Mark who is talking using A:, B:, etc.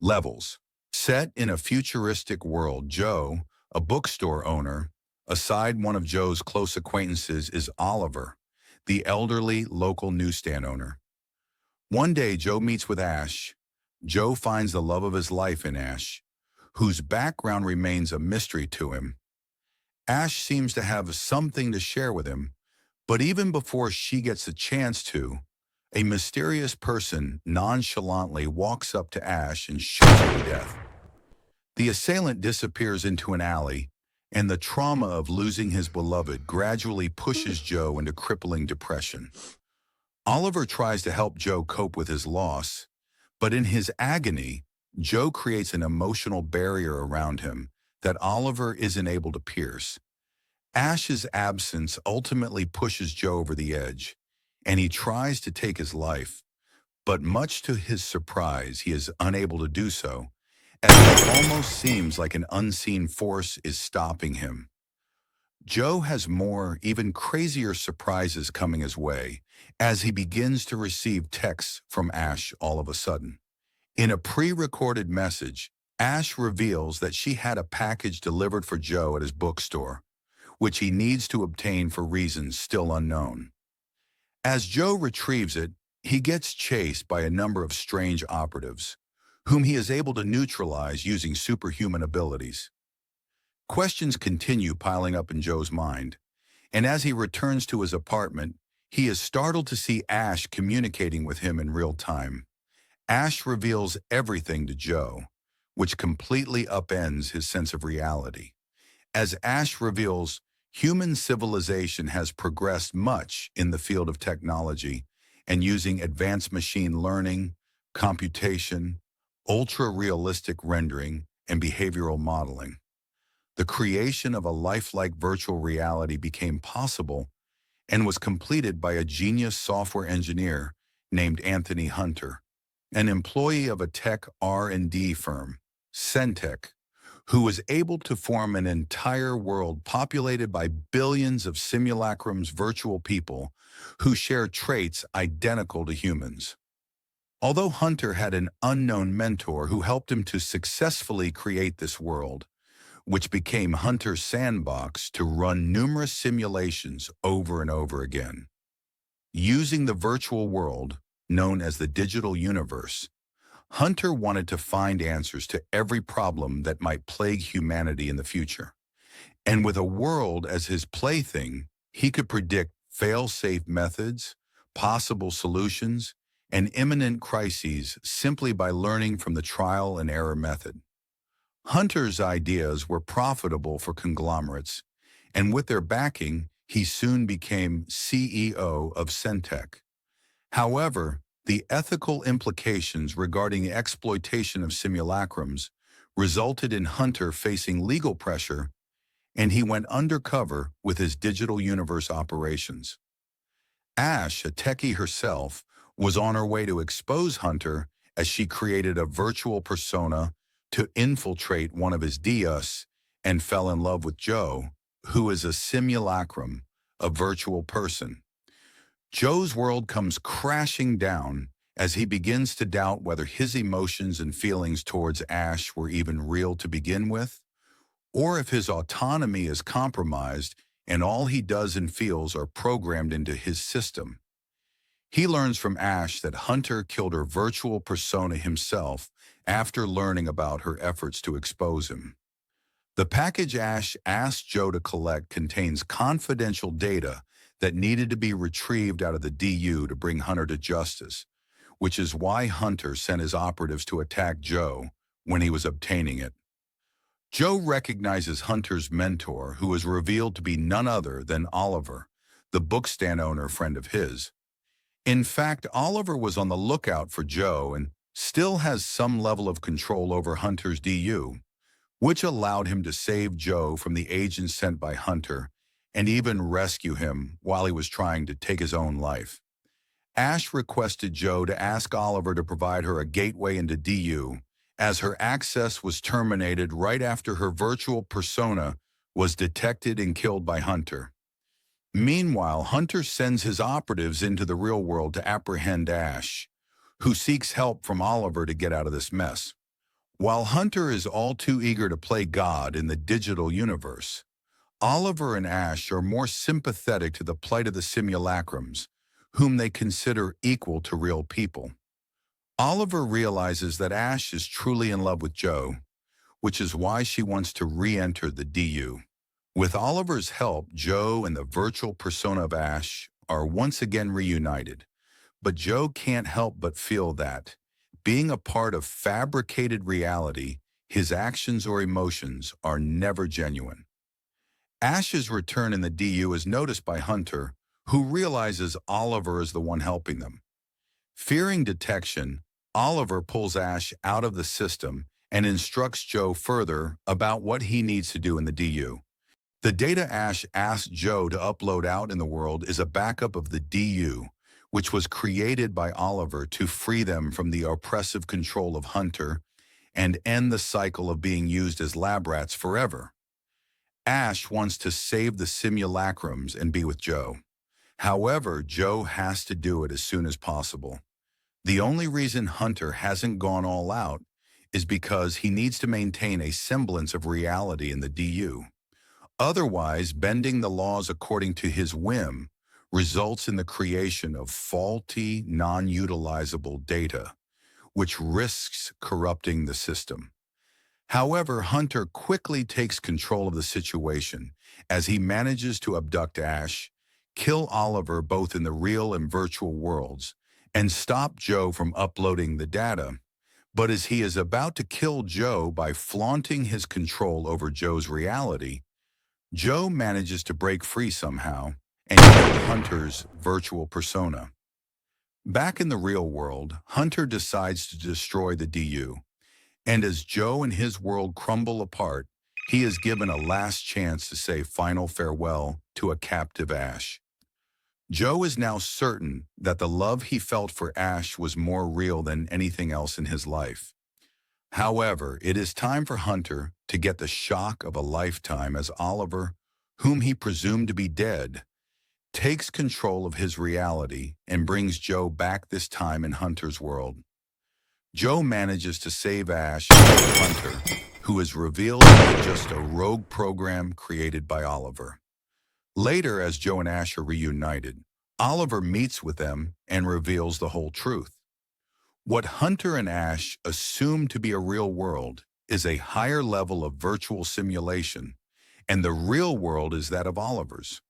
A: Levels. Set in a futuristic world, Joe, a bookstore owner, aside one of Joe's close acquaintances is Oliver, the elderly local newsstand owner. One day, Joe meets with Ash. Joe finds the love of his life in Ash, whose background remains a mystery to him. Ash seems to have something to share with him, but even before she gets a chance to, a mysterious person nonchalantly walks up to Ash and shoots her to death. The assailant disappears into an alley, and the trauma of losing his beloved gradually pushes Joe into crippling depression. Oliver tries to help Joe cope with his loss, but in his agony, Joe creates an emotional barrier around him that Oliver isn't able to pierce. Ash's absence ultimately pushes Joe over the edge, and he tries to take his life, but much to his surprise, he is unable to do so, as it almost seems like an unseen force is stopping him. Joe has more, even crazier surprises coming his way as he begins to receive texts from Ash all of a sudden. In a pre-recorded message, Ash reveals that she had a package delivered for Joe at his bookstore, which he needs to obtain for reasons still unknown. As Joe retrieves it, he gets chased by a number of strange operatives, whom he is able to neutralize using superhuman abilities. Questions continue piling up in Joe's mind, and as he returns to his apartment, he is startled to see Ash communicating with him in real time. Ash reveals everything to Joe, which completely upends his sense of reality. As Ash reveals, human civilization has progressed much in the field of technology and using advanced machine learning, computation, ultra-realistic rendering, and behavioral modeling. The creation of a lifelike virtual reality became possible and was completed by a genius software engineer named Anthony Hunter, an employee of a tech R&D firm, Centec, who was able to form an entire world populated by billions of simulacrum's virtual people who share traits identical to humans. Although Hunter had an unknown mentor who helped him to successfully create this world, which became Hunter's sandbox to run numerous simulations over and over again. Using the virtual world, known as the digital universe, Hunter wanted to find answers to every problem that might plague humanity in the future. And with a world as his plaything, he could predict fail-safe methods, possible solutions, and imminent crises simply by learning from the trial and error method. Hunter's ideas were profitable for conglomerates, and with their backing, he soon became CEO of Centec. However, the ethical implications regarding the exploitation of simulacrums resulted in Hunter facing legal pressure, and he went undercover with his digital universe operations. Ash, a techie herself, was on her way to expose Hunter as she created a virtual persona to infiltrate one of his DUS and fell in love with Joe, who is a simulacrum, a virtual person. Joe's world comes crashing down as he begins to doubt whether his emotions and feelings towards Ash were even real to begin with, or if his autonomy is compromised and all he does and feels are programmed into his system. He learns from Ash that Hunter killed her virtual persona himself after learning about her efforts to expose him. The package Ash asked Joe to collect contains confidential data that needed to be retrieved out of the DU to bring Hunter to justice, which is why Hunter sent his operatives to attack Joe when he was obtaining it. Joe recognizes Hunter's mentor, who is revealed to be none other than Oliver, the bookstand owner friend of his. In fact, Oliver was on the lookout for Joe and still has some level of control over Hunter's DU, which allowed him to save Joe from the agents sent by Hunter and even rescue him while he was trying to take his own life. Ash requested Joe to ask Oliver to provide her a gateway into DU, as her access was terminated right after her virtual persona was detected and killed by Hunter. Meanwhile, Hunter sends his operatives into the real world to apprehend Ash, who seeks help from Oliver to get out of this mess. While Hunter is all too eager to play God in the digital universe, Oliver and Ash are more sympathetic to the plight of the simulacrums, whom they consider equal to real people. Oliver realizes that Ash is truly in love with Joe, which is why she wants to re-enter the DU. With Oliver's help, Joe and the virtual persona of Ash are once again reunited. But Joe can't help but feel that, being a part of fabricated reality, his actions or emotions are never genuine. Ash's return in the DU is noticed by Hunter, who realizes Oliver is the one helping them. Fearing detection, Oliver pulls Ash out of the system and instructs Joe further about what he needs to do in the DU. The data Ash asks Joe to upload out in the world is a backup of the DU, which was created by Oliver to free them from the oppressive control of Hunter and end the cycle of being used as lab rats forever. Ash wants to save the simulacrums and be with Joe. However, Joe has to do it as soon as possible. The only reason Hunter hasn't gone all out is because he needs to maintain a semblance of reality in the DU. Otherwise, bending the laws according to his whim results in the creation of faulty, non-utilizable data, which risks corrupting the system. However, Hunter quickly takes control of the situation as he manages to abduct Ash, kill Oliver both in the real and virtual worlds, and stop Joe from uploading the data. But as he is about to kill Joe by flaunting his control over Joe's reality, Joe manages to break free somehow and kill Hunter's virtual persona. Back in the real world, Hunter decides to destroy the DU, and as Joe and his world crumble apart, he is given a last chance to say final farewell to a captive Ash. Joe is now certain that the love he felt for Ash was more real than anything else in his life. However, it is time for Hunter to get the shock of a lifetime as Oliver, whom he presumed to be dead, takes control of his reality and brings Joe back this time in Hunter's world. Joe manages to save Ash from Hunter, who is revealed to be just a rogue program created by Oliver. Later, as Joe and Ash are reunited, Oliver meets with them and reveals the whole truth. What Hunter and Ash assume to be a real world is a higher level of virtual simulation, and the real world is that of Oliver's.